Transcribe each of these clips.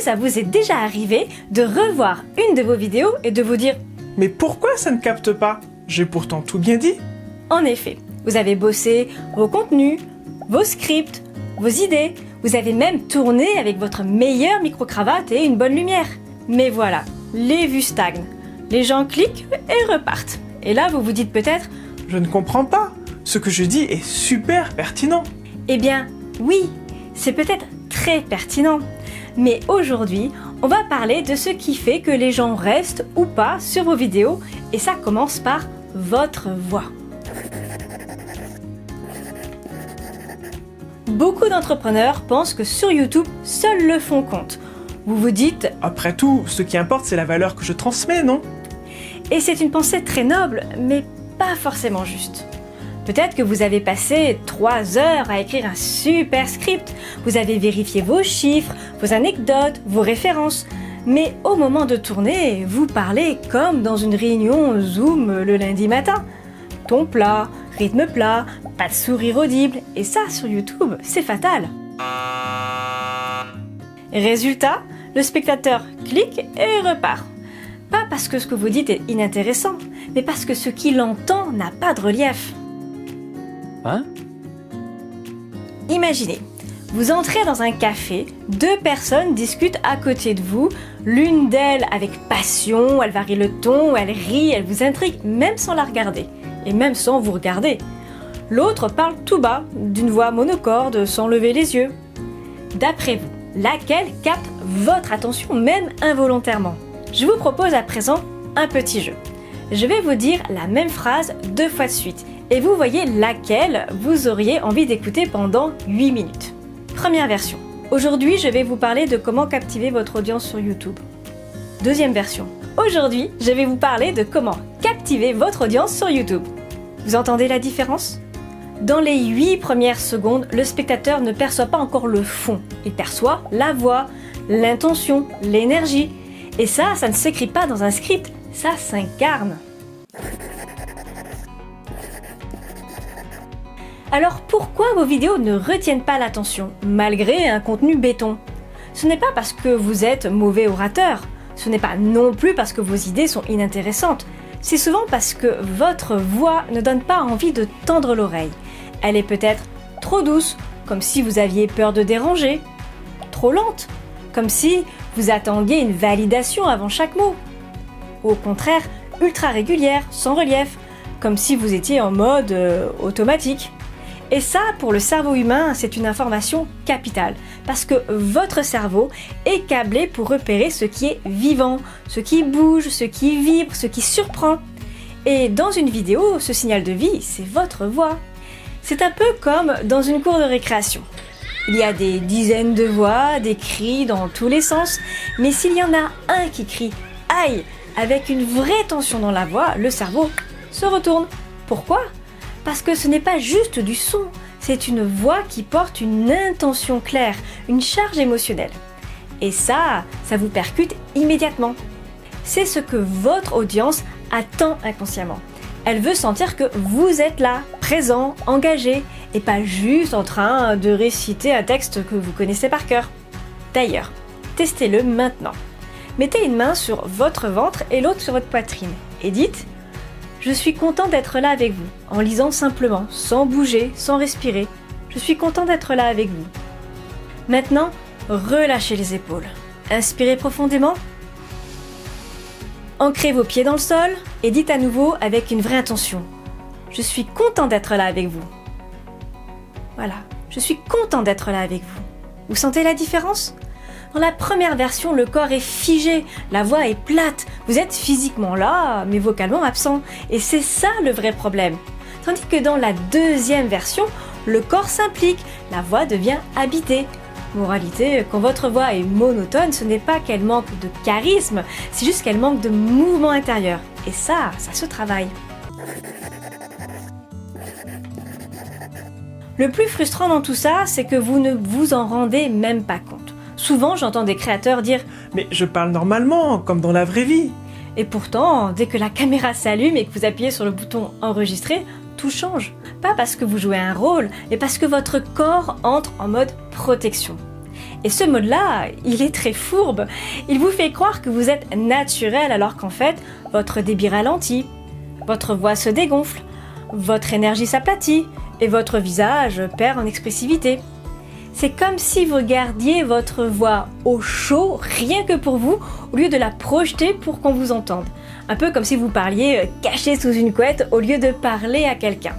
ça vous est déjà arrivé de revoir une de vos vidéos et de vous dire « Mais pourquoi ça ne capte pas? J'ai pourtant tout bien dit. » En effet, vous avez bossé vos contenus, vos scripts, vos idées, vous avez même tourné avec votre meilleure micro-cravate et une bonne lumière. Mais voilà, les vues stagnent. Les gens cliquent et repartent. Et là, vous vous dites peut-être « Je ne comprends pas. Ce que je dis est super pertinent. » Eh bien, oui, c'est peut-être très pertinent. Mais aujourd'hui, on va parler de ce qui fait que les gens restent ou pas sur vos vidéos. Et ça commence par votre voix. Beaucoup d'entrepreneurs pensent que sur YouTube, seul le fond compte. Vous vous dites « Après tout, ce qui importe, c'est la valeur que je transmets, non ?» Et c'est une pensée très noble, mais pas forcément juste. Peut-être que vous avez passé 3 heures à écrire un super script, vous avez vérifié vos chiffres, vos anecdotes, vos références, mais au moment de tourner, vous parlez comme dans une réunion Zoom le lundi matin. Ton plat, rythme plat, pas de sourire audible, et ça sur YouTube, c'est fatal. Résultat, le spectateur clique et repart. Pas parce que ce que vous dites est inintéressant, mais parce que ce qu'il entend n'a pas de relief. Hein? Imaginez, vous entrez dans un café, 2 personnes discutent à côté de vous, l'une d'elles avec passion, elle varie le ton, elle rit, elle vous intrigue, même sans la regarder, et même sans vous regarder. L'autre parle tout bas, d'une voix monocorde, sans lever les yeux. D'après vous, laquelle capte votre attention, même involontairement? Je vous propose à présent un petit jeu. Je vais vous dire la même phrase 2 fois de suite, et vous voyez laquelle vous auriez envie d'écouter pendant 8 minutes. Première version. Aujourd'hui, je vais vous parler de comment captiver votre audience sur YouTube. Deuxième version. Aujourd'hui, je vais vous parler de comment captiver votre audience sur YouTube. Vous entendez la différence? Dans les 8 premières secondes, le spectateur ne perçoit pas encore le fond. Il perçoit la voix, l'intention, l'énergie. Et ça ne s'écrit pas dans un script, ça s'incarne. Alors pourquoi vos vidéos ne retiennent pas l'attention, malgré un contenu béton? Ce n'est pas parce que vous êtes mauvais orateur, ce n'est pas non plus parce que vos idées sont inintéressantes, c'est souvent parce que votre voix ne donne pas envie de tendre l'oreille. Elle est peut-être trop douce, comme si vous aviez peur de déranger, trop lente, comme si vous attendiez une validation avant chaque mot. Au contraire, ultra régulière, sans relief, comme si vous étiez en mode automatique. Et ça, pour le cerveau humain, c'est une information capitale, parce que votre cerveau est câblé pour repérer ce qui est vivant, ce qui bouge, ce qui vibre, ce qui surprend. Et dans une vidéo, ce signal de vie, c'est votre voix. C'est un peu comme dans une cour de récréation. Il y a des dizaines de voix, des cris dans tous les sens, mais s'il y en a un qui crie « aïe » avec une vraie tension dans la voix, le cerveau se retourne. Pourquoi ? Parce que ce n'est pas juste du son, c'est une voix qui porte une intention claire, une charge émotionnelle. Et ça vous percute immédiatement. C'est ce que votre audience attend inconsciemment. Elle veut sentir que vous êtes là, présent, engagé, et pas juste en train de réciter un texte que vous connaissez par cœur. D'ailleurs, testez-le maintenant. Mettez une main sur votre ventre et l'autre sur votre poitrine, et dites « Je suis content d'être là avec vous », en lisant simplement, sans bouger, sans respirer. Je suis content d'être là avec vous. Maintenant, relâchez les épaules. Inspirez profondément. Ancrez vos pieds dans le sol et dites à nouveau avec une vraie intention « Je suis content d'être là avec vous ». Voilà, je suis content d'être là avec vous. Vous sentez la différence ? Dans la première version, le corps est figé, la voix est plate, vous êtes physiquement là, mais vocalement absent. Et c'est ça le vrai problème. Tandis que dans la deuxième version, le corps s'implique, la voix devient habitée. Moralité, quand votre voix est monotone, ce n'est pas qu'elle manque de charisme, c'est juste qu'elle manque de mouvement intérieur. Et ça se travaille. Le plus frustrant dans tout ça, c'est que vous ne vous en rendez même pas compte. Souvent, j'entends des créateurs dire « Mais je parle normalement, comme dans la vraie vie !» Et pourtant, dès que la caméra s'allume et que vous appuyez sur le bouton « Enregistrer », tout change. Pas parce que vous jouez un rôle, mais parce que votre corps entre en mode protection. Et ce mode-là, il est très fourbe. Il vous fait croire que vous êtes naturel alors qu'en fait, votre débit ralentit, votre voix se dégonfle, votre énergie s'aplatit et votre visage perd en expressivité. C'est comme si vous gardiez votre voix au chaud rien que pour vous au lieu de la projeter pour qu'on vous entende. Un peu comme si vous parliez caché sous une couette au lieu de parler à quelqu'un.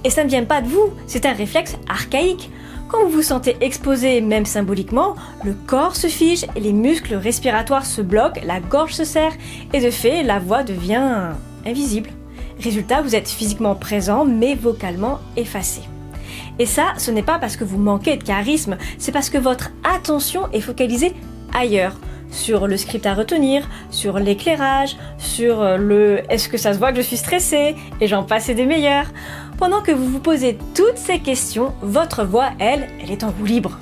Et ça ne vient pas de vous, c'est un réflexe archaïque. Quand vous vous sentez exposé, même symboliquement, le corps se fige, les muscles respiratoires se bloquent, la gorge se serre et de fait, la voix devient invisible. Résultat, vous êtes physiquement présent mais vocalement effacé. Et ça, ce n'est pas parce que vous manquez de charisme, c'est parce que votre attention est focalisée ailleurs. Sur le script à retenir, sur l'éclairage, sur le « est-ce que ça se voit que je suis stressée ?» et j'en passe et des meilleurs. Pendant que vous vous posez toutes ces questions, votre voix, elle est en roue libre.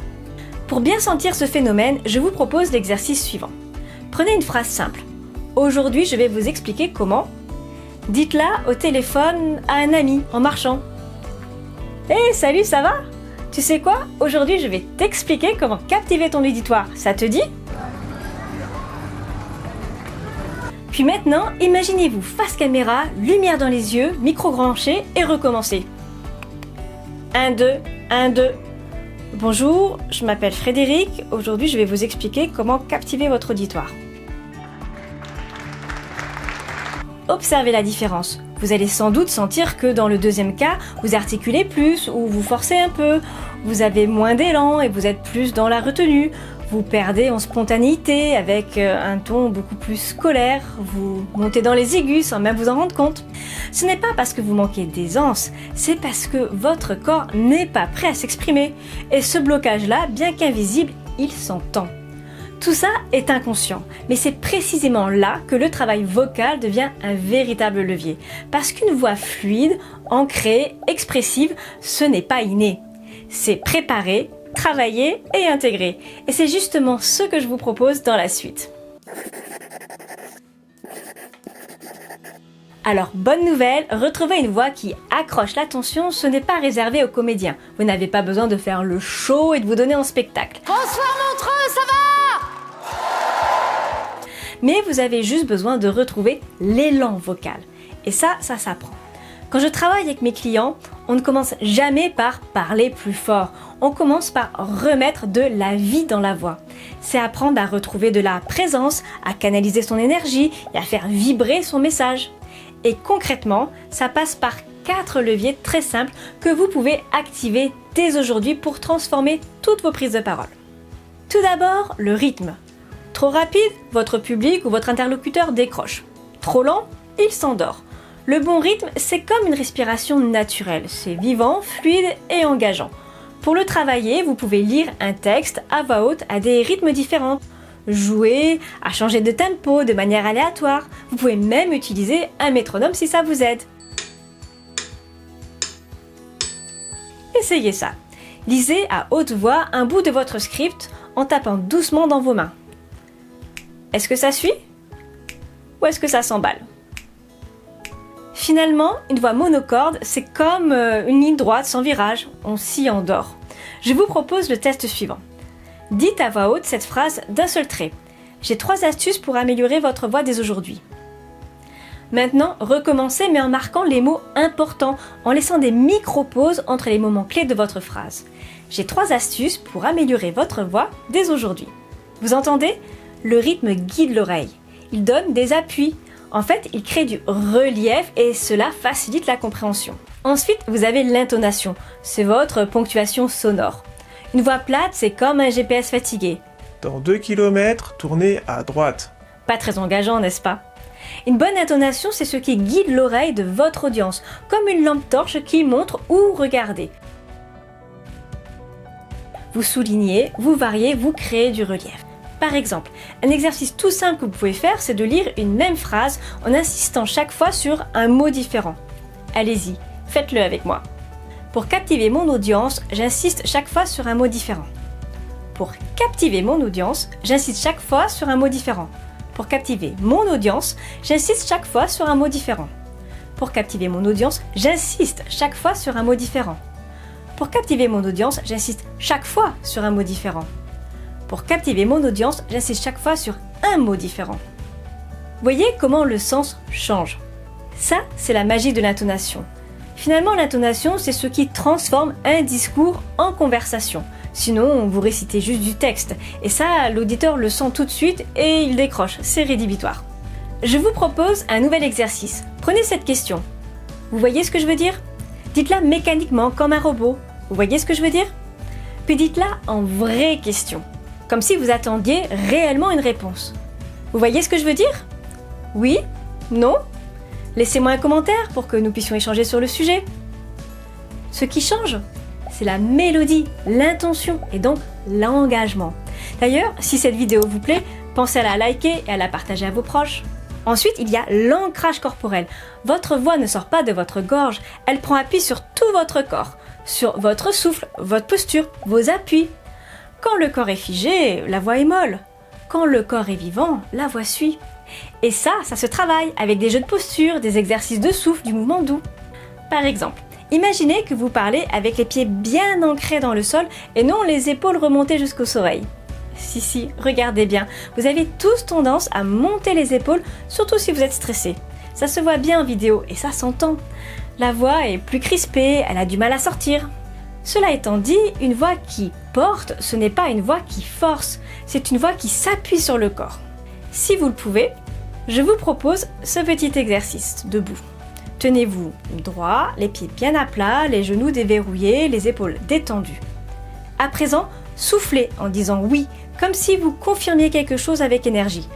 Pour bien sentir ce phénomène, je vous propose l'exercice suivant. Prenez une phrase simple. Aujourd'hui, je vais vous expliquer comment. Dites-la au téléphone à un ami en marchant. Hey, salut, ça va? Tu sais quoi? Aujourd'hui, je vais t'expliquer comment captiver ton auditoire. Ça te dit? Puis maintenant, imaginez-vous face caméra, lumière dans les yeux, micro branché et recommencez. 1, 2, 1, 2. Bonjour, je m'appelle Frédéric. Aujourd'hui, je vais vous expliquer comment captiver votre auditoire. Observez la différence. Vous allez sans doute sentir que dans le deuxième cas, vous articulez plus ou vous forcez un peu, vous avez moins d'élan et vous êtes plus dans la retenue. Vous perdez en spontanéité avec un ton beaucoup plus scolaire, vous montez dans les aigus sans même vous en rendre compte. Ce n'est pas parce que vous manquez d'aisance, c'est parce que votre corps n'est pas prêt à s'exprimer. Et ce blocage-là, bien qu'invisible, il s'entend. Tout ça est inconscient, mais c'est précisément là que le travail vocal devient un véritable levier. Parce qu'une voix fluide, ancrée, expressive, ce n'est pas inné. C'est préparé, travailler et intégrer. Et c'est justement ce que je vous propose dans la suite. Alors, bonne nouvelle, retrouver une voix qui accroche l'attention, ce n'est pas réservé aux comédiens. Vous n'avez pas besoin de faire le show et de vous donner en spectacle. Bonsoir Montreux, ça va? Mais vous avez juste besoin de retrouver l'élan vocal. Et ça s'apprend. Quand je travaille avec mes clients, on ne commence jamais par parler plus fort. On commence par remettre de la vie dans la voix. C'est apprendre à retrouver de la présence, à canaliser son énergie et à faire vibrer son message. Et concrètement, ça passe par 4 leviers très simples que vous pouvez activer dès aujourd'hui pour transformer toutes vos prises de parole. Tout d'abord, le rythme. Trop rapide, votre public ou votre interlocuteur décroche. Trop lent, il s'endort. Le bon rythme, c'est comme une respiration naturelle. C'est vivant, fluide et engageant. Pour le travailler, vous pouvez lire un texte à voix haute à des rythmes différents. Jouer, à changer de tempo de manière aléatoire. Vous pouvez même utiliser un métronome si ça vous aide. Essayez ça. Lisez à haute voix un bout de votre script en tapant doucement dans vos mains. Est-ce que ça suit? Ou est-ce que ça s'emballe? Finalement, une voix monocorde, c'est comme une ligne droite sans virage, on s'y endort. Je vous propose le test suivant. Dites à voix haute cette phrase d'un seul trait. J'ai 3 astuces pour améliorer votre voix dès aujourd'hui. Maintenant, recommencez mais en marquant les mots importants, en laissant des micro-pauses entre les moments clés de votre phrase. J'ai 3 astuces pour améliorer votre voix dès aujourd'hui. Vous entendez? Le rythme guide l'oreille. Il donne des appuis. En fait, il crée du relief et cela facilite la compréhension. Ensuite, vous avez l'intonation. C'est votre ponctuation sonore. Une voix plate, c'est comme un GPS fatigué. Dans 2 km, tournez à droite. Pas très engageant, n'est-ce pas? Une bonne intonation, c'est ce qui guide l'oreille de votre audience, comme une lampe torche qui montre où regarder. Vous soulignez, vous variez, vous créez du relief. Par exemple, un exercice tout simple que vous pouvez faire, c'est de lire une même phrase en insistant chaque fois sur un mot différent. Allez-y, faites-le avec moi. Pour captiver mon audience, j'insiste chaque fois sur un mot différent. Pour captiver mon audience, j'insiste chaque fois sur un mot différent. Pour captiver mon audience, j'insiste chaque fois sur un mot différent. Pour captiver mon audience, j'insiste chaque fois sur un mot différent. Pour captiver mon audience, j'insiste chaque fois sur un mot différent. Pour captiver mon audience, j'insiste chaque fois sur un mot différent. Voyez comment le sens change. Ça, c'est la magie de l'intonation. Finalement, l'intonation, c'est ce qui transforme un discours en conversation. Sinon, vous récitez juste du texte. Et ça, l'auditeur le sent tout de suite et il décroche. C'est rédhibitoire. Je vous propose un nouvel exercice. Prenez cette question. Vous voyez ce que je veux dire? Dites-la mécaniquement comme un robot. Vous voyez ce que je veux dire? Puis dites-la en vraie question. Comme si vous attendiez réellement une réponse. Vous voyez ce que je veux dire? Oui? Non? Laissez-moi un commentaire pour que nous puissions échanger sur le sujet. Ce qui change, c'est la mélodie, l'intention et donc l'engagement. D'ailleurs, si cette vidéo vous plaît, pensez à la liker et à la partager à vos proches. Ensuite, il y a l'ancrage corporel. Votre voix ne sort pas de votre gorge, elle prend appui sur tout votre corps, sur votre souffle, votre posture, vos appuis. Quand le corps est figé, la voix est molle. Quand le corps est vivant, la voix suit. Et ça se travaille avec des jeux de posture, des exercices de souffle, du mouvement doux. Par exemple, imaginez que vous parlez avec les pieds bien ancrés dans le sol et non les épaules remontées jusqu'aux oreilles. Si, regardez bien, vous avez tous tendance à monter les épaules, surtout si vous êtes stressé. Ça se voit bien en vidéo et ça s'entend. La voix est plus crispée, elle a du mal à sortir. Cela étant dit, une voix qui porte, ce n'est pas une voix qui force, c'est une voix qui s'appuie sur le corps. Si vous le pouvez, je vous propose ce petit exercice debout. Tenez-vous droit, les pieds bien à plat, les genoux déverrouillés, les épaules détendues. À présent, soufflez en disant oui, comme si vous confirmiez quelque chose avec énergie.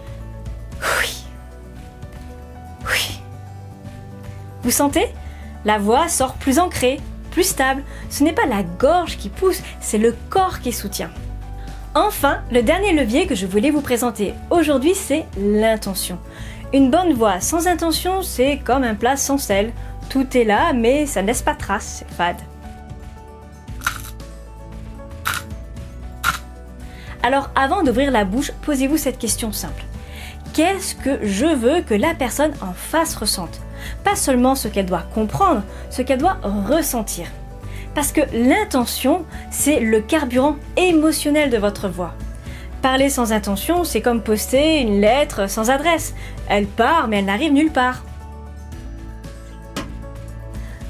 Oui. Oui. Vous sentez? La voix sort plus ancrée, plus stable. Ce n'est pas la gorge qui pousse, c'est le corps qui soutient. Enfin, le dernier levier que je voulais vous présenter aujourd'hui, c'est l'intention. Une bonne voix sans intention, c'est comme un plat sans sel. Tout est là, mais ça ne laisse pas trace, c'est fade. Alors avant d'ouvrir la bouche, posez-vous cette question simple. Qu'est-ce que je veux que la personne en face ressente? Pas seulement ce qu'elle doit comprendre, ce qu'elle doit ressentir. Parce que l'intention, c'est le carburant émotionnel de votre voix. Parler sans intention, c'est comme poster une lettre sans adresse. Elle part, mais elle n'arrive nulle part.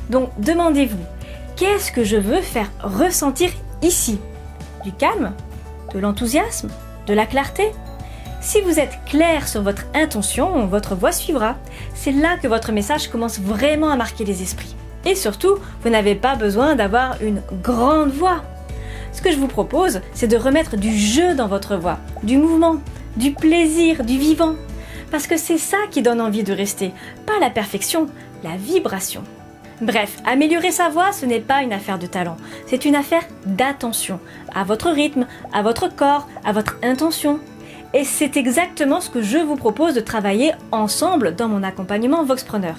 Donc demandez-vous, qu'est-ce que je veux faire ressentir ici? Du calme? De l'enthousiasme? De la clarté? Si vous êtes clair sur votre intention, votre voix suivra. C'est là que votre message commence vraiment à marquer les esprits. Et surtout, vous n'avez pas besoin d'avoir une grande voix. Ce que je vous propose, c'est de remettre du jeu dans votre voix, du mouvement, du plaisir, du vivant. Parce que c'est ça qui donne envie de rester, pas la perfection, la vibration. Bref, améliorer sa voix, ce n'est pas une affaire de talent, c'est une affaire d'attention, à votre rythme, à votre corps, à votre intention. Et c'est exactement ce que je vous propose de travailler ensemble dans mon accompagnement Voxpreneur.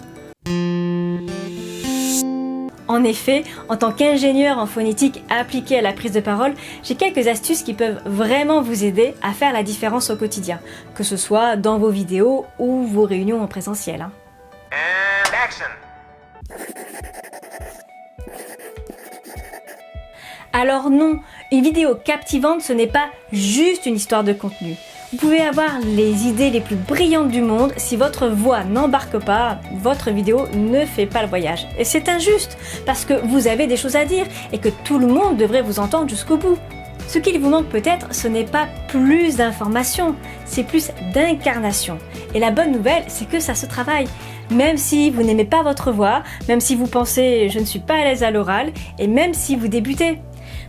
En effet, en tant qu'ingénieur en phonétique appliqué à la prise de parole, j'ai quelques astuces qui peuvent vraiment vous aider à faire la différence au quotidien, que ce soit dans vos vidéos ou vos réunions en présentiel. And action. Alors non, une vidéo captivante, ce n'est pas juste une histoire de contenu. Vous pouvez avoir les idées les plus brillantes du monde, si votre voix n'embarque pas, votre vidéo ne fait pas le voyage. Et c'est injuste, parce que vous avez des choses à dire et que tout le monde devrait vous entendre jusqu'au bout. Ce qu'il vous manque peut-être, ce n'est pas plus d'informations, c'est plus d'incarnation. Et la bonne nouvelle, c'est que ça se travaille. Même si vous n'aimez pas votre voix, même si vous pensez « je ne suis pas à l'aise à l'oral » et même si vous débutez.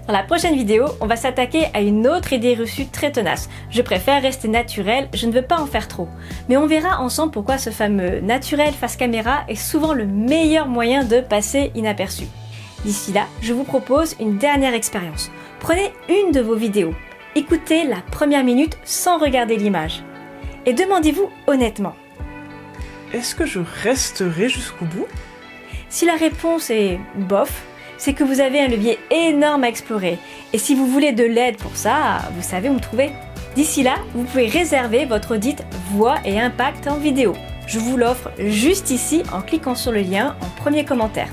Dans la prochaine vidéo, on va s'attaquer à une autre idée reçue très tenace. Je préfère rester naturel, je ne veux pas en faire trop. Mais on verra ensemble pourquoi ce fameux naturel face caméra est souvent le meilleur moyen de passer inaperçu. D'ici là, je vous propose une dernière expérience. Prenez une de vos vidéos, écoutez la première minute sans regarder l'image. Et demandez-vous honnêtement. Est-ce que je resterai jusqu'au bout? Si la réponse est bof, c'est que vous avez un levier énorme à explorer. Et si vous voulez de l'aide pour ça, vous savez où me trouver. D'ici là, vous pouvez réserver votre audit voix et impact en vidéo. Je vous l'offre juste ici en cliquant sur le lien en premier commentaire.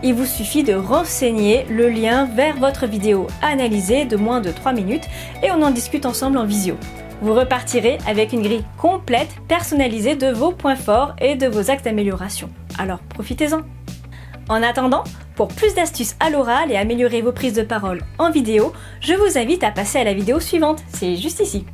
Il vous suffit de renseigner le lien vers votre vidéo analysée de moins de 3 minutes et on en discute ensemble en visio. Vous repartirez avec une grille complète personnalisée de vos points forts et de vos axes d'amélioration. Alors profitez-en! En attendant, pour plus d'astuces à l'oral et améliorer vos prises de parole en vidéo, je vous invite à passer à la vidéo suivante, c'est juste ici.